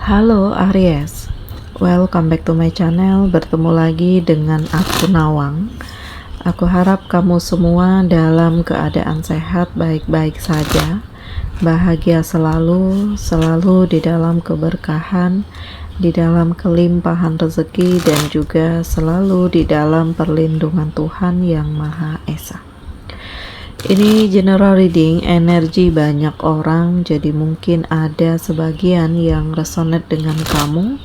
Halo Aries, welcome back to my channel. Bertemu lagi dengan aku Nawang. Aku harap kamu semua dalam keadaan sehat, baik-baik saja, bahagia selalu, selalu di dalam keberkahan, di dalam kelimpahan rezeki, dan juga selalu di dalam perlindungan Tuhan Yang Maha Esa. Ini general reading energi banyak orang, jadi mungkin ada sebagian yang resonate dengan kamu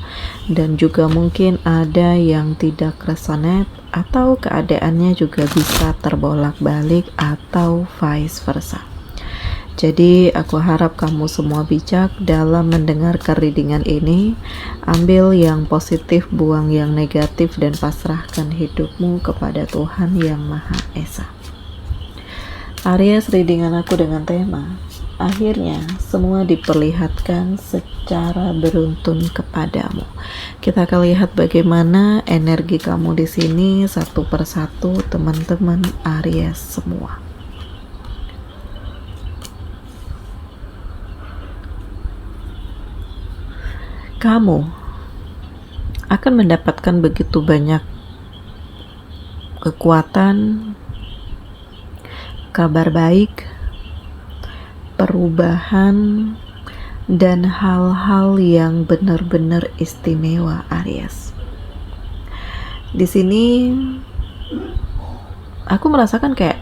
dan juga mungkin ada yang tidak resonate, atau keadaannya juga bisa terbolak-balik atau vice versa. Jadi aku harap kamu semua bijak dalam mendengarkan readingan ini. Ambil yang positif, buang yang negatif, dan pasrahkan hidupmu kepada Tuhan Yang Maha Esa. Aries, readingan aku dengan tema akhirnya semua diperlihatkan secara beruntun kepadamu. Kita akan lihat bagaimana energi kamu di sini satu persatu, teman-teman Aries semua. Kamu akan mendapatkan begitu banyak kekuatan, kabar baik, perubahan, dan hal-hal yang benar-benar istimewa, Aries. Di sini aku merasakan kayak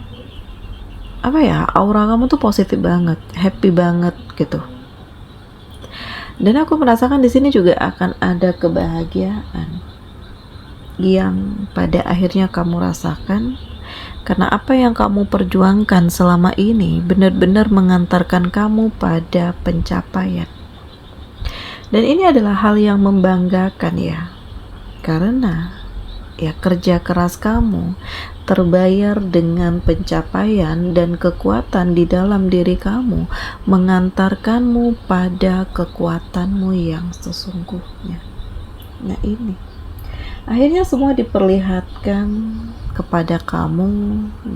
aura kamu tuh positif banget, happy banget gitu. Dan aku merasakan di sini juga akan ada kebahagiaan yang pada akhirnya kamu rasakan. Karena apa yang kamu perjuangkan selama ini benar-benar mengantarkan kamu pada pencapaian. Dan ini adalah hal yang membanggakan ya. Karena ya kerja keras kamu terbayar dengan pencapaian, dan kekuatan di dalam diri kamu mengantarkanmu pada kekuatanmu yang sesungguhnya. Nah ini akhirnya semua diperlihatkan kepada kamu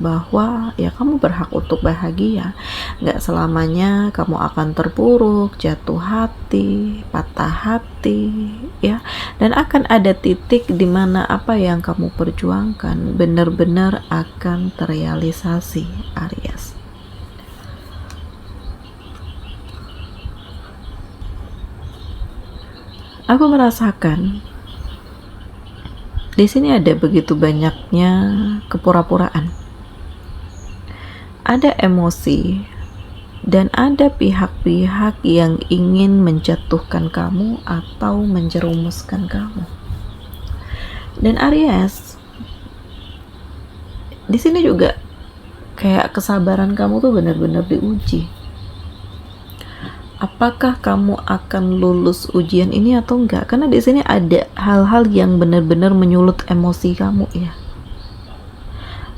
bahwa ya kamu berhak untuk bahagia. Gak selamanya kamu akan terpuruk, jatuh hati, patah hati ya. Dan akan ada titik di mana apa yang kamu perjuangkan benar-benar akan terrealisasi, Aries. Aku merasakan di sini ada begitu banyaknya kepura-puraan. Ada emosi dan ada pihak-pihak yang ingin menjatuhkan kamu atau menjerumuskan kamu. Dan Aries, di sini juga kayak kesabaran kamu tuh benar-benar diuji. Apakah kamu akan lulus ujian ini atau enggak? Karena di sini ada hal-hal yang benar-benar menyulut emosi kamu ya.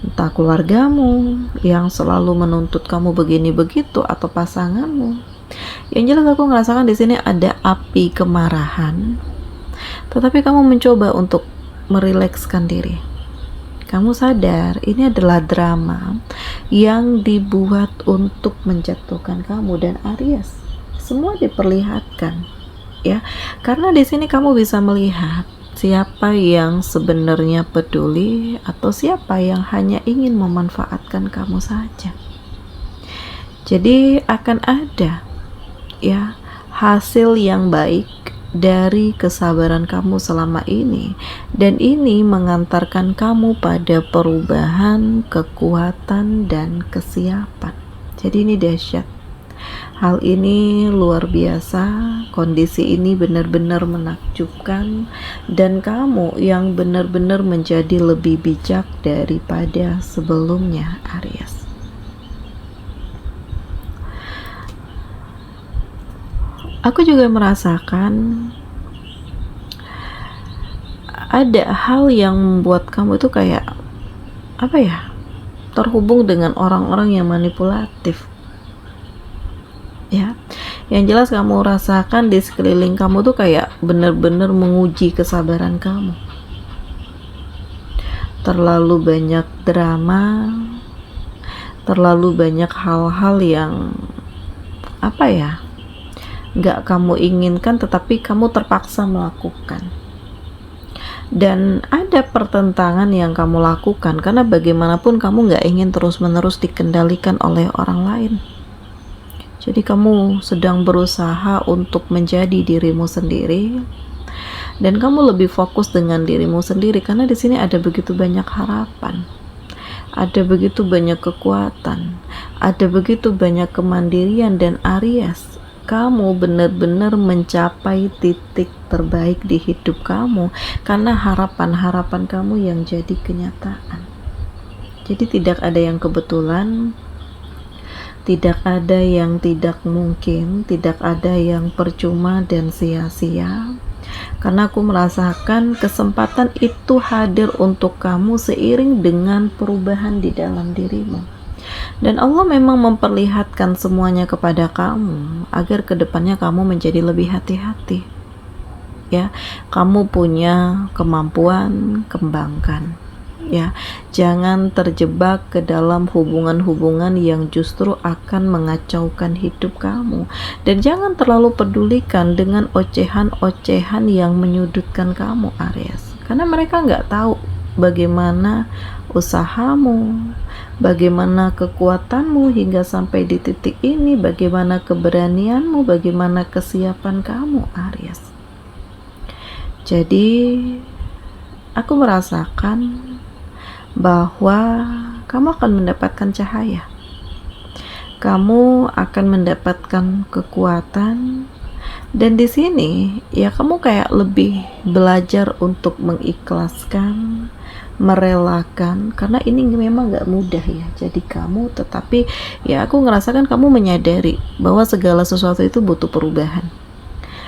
Entah keluargamu yang selalu menuntut kamu begini begitu, atau pasanganmu. Yang jelas aku merasakan di sini ada api kemarahan. Tetapi kamu mencoba untuk merilekskan diri. Kamu sadar ini adalah drama yang dibuat untuk menjatuhkan kamu. Dan Aries, semua diperlihatkan ya, karena di sini kamu bisa melihat siapa yang sebenarnya peduli atau siapa yang hanya ingin memanfaatkan kamu saja. Jadi akan ada ya hasil yang baik dari kesabaran kamu selama ini, dan ini mengantarkan kamu pada perubahan, kekuatan, dan kesiapan. Jadi ini dahsyat. Hal ini luar biasa, kondisi ini benar-benar menakjubkan, dan kamu yang benar-benar menjadi lebih bijak daripada sebelumnya, Aries. Aku juga merasakan ada hal yang membuat kamu itu kayak terhubung dengan orang-orang yang manipulatif. Ya, yang jelas kamu rasakan di sekeliling kamu tuh kayak benar-benar menguji kesabaran kamu. Terlalu banyak drama, terlalu banyak hal-hal yang nggak kamu inginkan tetapi kamu terpaksa melakukan. Dan ada pertentangan yang kamu lakukan karena bagaimanapun kamu nggak ingin terus-menerus dikendalikan oleh orang lain. Jadi kamu sedang berusaha untuk menjadi dirimu sendiri, dan kamu lebih fokus dengan dirimu sendiri karena di sini ada begitu banyak harapan, ada begitu banyak kekuatan, ada begitu banyak kemandirian. Dan Aries, kamu benar-benar mencapai titik terbaik di hidup kamu karena harapan-harapan kamu yang jadi kenyataan. Jadi tidak ada yang kebetulan, tidak ada yang tidak mungkin, tidak ada yang percuma dan sia-sia. Karena aku merasakan kesempatan itu hadir untuk kamu seiring dengan perubahan di dalam dirimu. Dan Allah memang memperlihatkan semuanya kepada kamu agar kedepannya kamu menjadi lebih hati-hati. Ya, kamu punya kemampuan, kembangkan. Ya, jangan terjebak ke dalam hubungan-hubungan yang justru akan mengacaukan hidup kamu, dan jangan terlalu pedulikan dengan ocehan-ocehan yang menyudutkan kamu, Aries, karena mereka nggak tahu bagaimana usahamu, bagaimana kekuatanmu hingga sampai di titik ini, bagaimana keberanianmu, bagaimana kesiapan kamu, Aries. Jadi aku merasakan bahwa kamu akan mendapatkan cahaya, kamu akan mendapatkan kekuatan, dan di sini ya kamu kayak lebih belajar untuk mengikhlaskan, merelakan, karena ini memang gak mudah ya jadi kamu. Tetapi ya aku ngerasakan kamu menyadari bahwa segala sesuatu itu butuh perubahan.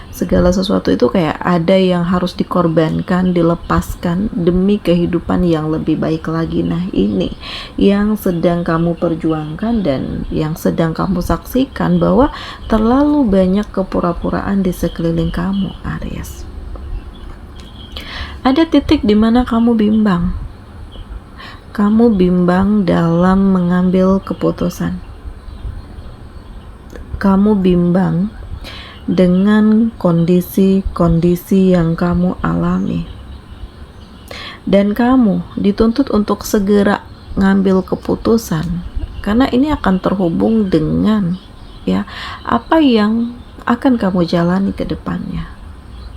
Segala sesuatu itu kayak ada yang harus dikorbankan, dilepaskan demi kehidupan yang lebih baik lagi. Nah, ini yang sedang kamu perjuangkan dan yang sedang kamu saksikan, bahwa terlalu banyak kepura-puraan di sekeliling kamu, Aries. Ada titik di mana kamu bimbang. Kamu bimbang dalam mengambil keputusan. Kamu bimbang dengan kondisi-kondisi yang kamu alami, dan kamu dituntut untuk segera ngambil keputusan karena ini akan terhubung dengan ya apa yang akan kamu jalani ke depannya.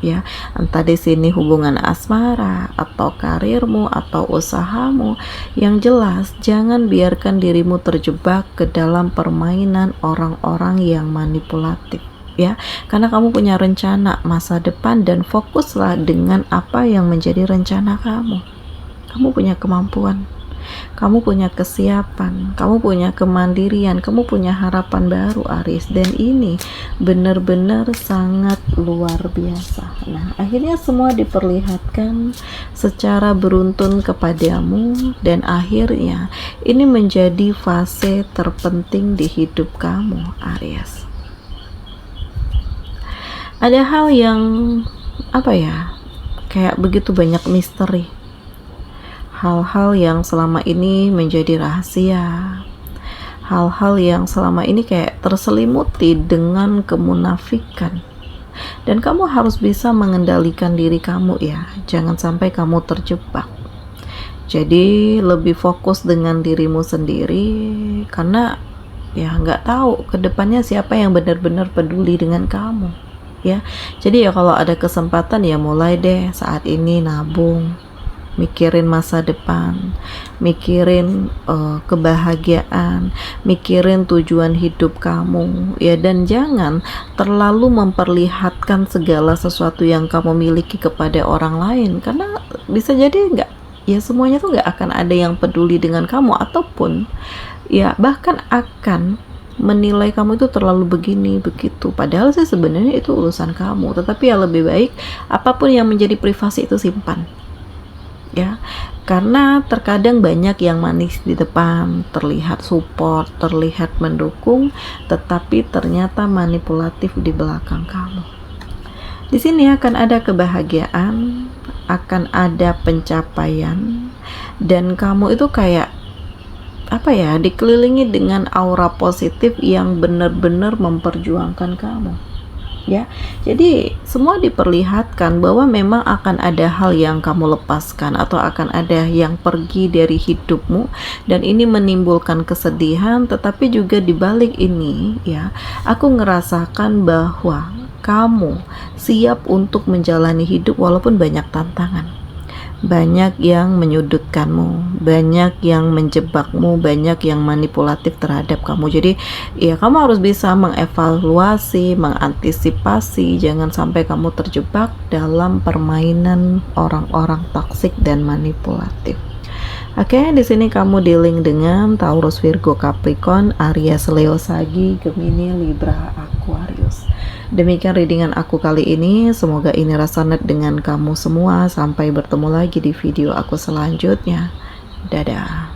Ya, entah di sini hubungan asmara atau karirmu atau usahamu. Yang jelas jangan biarkan dirimu terjebak ke dalam permainan orang-orang yang manipulatif. Ya, karena kamu punya rencana masa depan, dan fokuslah dengan apa yang menjadi rencana kamu. Kamu punya kemampuan, kamu punya kesiapan, kamu punya kemandirian, kamu punya harapan baru, Aries, dan ini benar-benar sangat luar biasa. Nah, akhirnya semua diperlihatkan secara beruntun kepadamu, dan akhirnya ini menjadi fase terpenting di hidup kamu, Aries. Ada hal yang kayak begitu banyak misteri, hal-hal yang selama ini menjadi rahasia, hal-hal yang selama ini kayak terselimuti dengan kemunafikan, dan kamu harus bisa mengendalikan diri kamu ya, jangan sampai kamu terjebak. Jadi lebih fokus dengan dirimu sendiri, karena ya nggak tahu kedepannya siapa yang benar-benar peduli dengan kamu. Ya, jadi ya kalau ada kesempatan ya mulai deh saat ini nabung, mikirin masa depan, mikirin kebahagiaan, mikirin tujuan hidup kamu ya, dan jangan terlalu memperlihatkan segala sesuatu yang kamu miliki kepada orang lain, karena bisa jadi semuanya tuh nggak akan ada yang peduli dengan kamu, ataupun ya bahkan akan menilai kamu itu terlalu begini begitu, padahal sih sebenarnya itu urusan kamu. Tetapi ya lebih baik apapun yang menjadi privasi itu simpan ya, karena terkadang banyak yang manis di depan, terlihat support, terlihat mendukung, tetapi ternyata manipulatif di belakang kamu. Di sini akan ada kebahagiaan, akan ada pencapaian, dan kamu itu kayak dikelilingi dengan aura positif yang benar-benar memperjuangkan kamu. ya. Jadi semua diperlihatkan bahwa memang akan ada hal yang kamu lepaskan atau akan ada yang pergi dari hidupmu, dan ini menimbulkan kesedihan. Tetapi juga dibalik ini ya, aku ngerasakan bahwa kamu siap untuk menjalani hidup walaupun banyak tantangan, banyak yang menyudutkanmu, banyak yang menjebakmu, banyak yang manipulatif terhadap kamu. Jadi ya, kamu harus bisa mengevaluasi, mengantisipasi, jangan sampai kamu terjebak dalam permainan orang-orang toksik dan manipulatif. Oke, di sini kamu dealing dengan Taurus, Virgo, Capricorn, Aries, Leo, Sagi, Gemini, Libra, Aquarius. Demikian readingan aku kali ini, semoga ini resonate dengan kamu semua. Sampai bertemu lagi di video aku selanjutnya. Dadah.